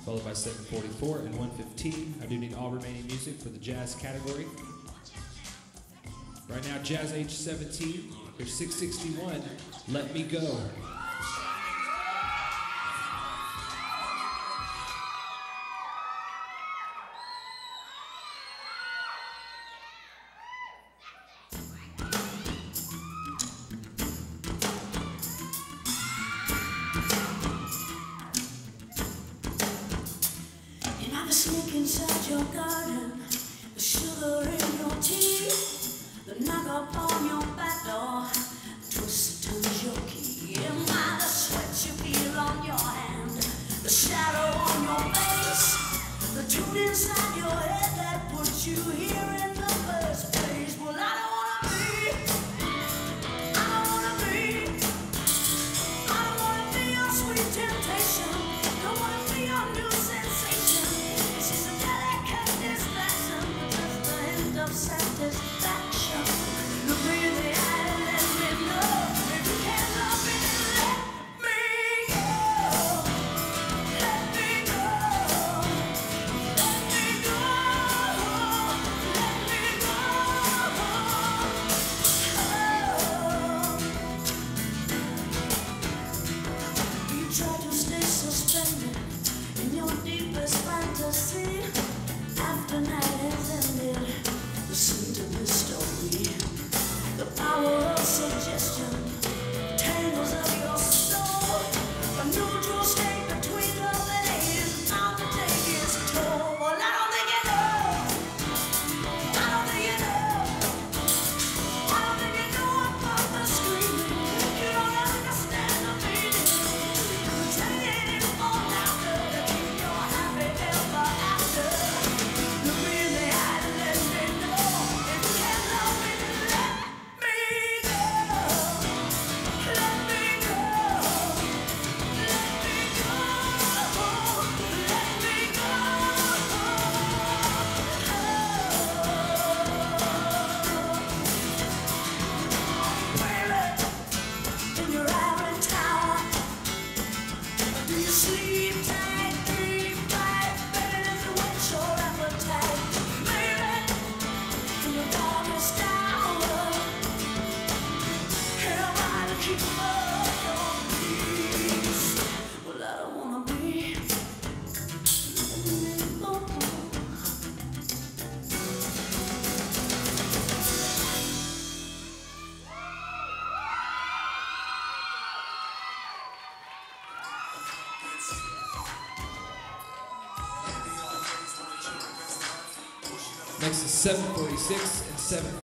followed by 7:44 and 1:15. I do need all remaining music for the jazz category. Right now, Jazz age 17, here's 661, Let Me Go. The snake inside your garden, the sugar in your tea, the knock upon your back door, the twist that turns your key. Am I the sweat you feel on your hand, the shadow on your face, the tune inside your head that puts you here in the first place? Well, I don't wanna be your sweet temptation, don't wanna be your new sensation. She's a delicate distraction, but just the hint of satisfaction. Look me in the eye and let me know if you can't love me, then let me go. Let me go. Let me go. Let me go. Oh. You try to stay suspended in your deepest fantasy. After night has ended, listen to this story. The power of suggestion tangles up your soul. A neutral state between love and hate is bound to take its toll. Well, I don't think you know. I don't think you know. I don't think you know about the screaming. You don't understand the meaning. Pretending for laughter to keep your happy ever after. Look me in the eye and let me know if you can't love me, then let me go. Let me go. Let me go. Let me go. Baby, in your ivory tower, do you sleep tight, dream tight? Baby, does it whet your appetite? Baby, in your darkest hour, am I to keep up your peace? Well, I don't wanna be. Next is 7:46 and 7.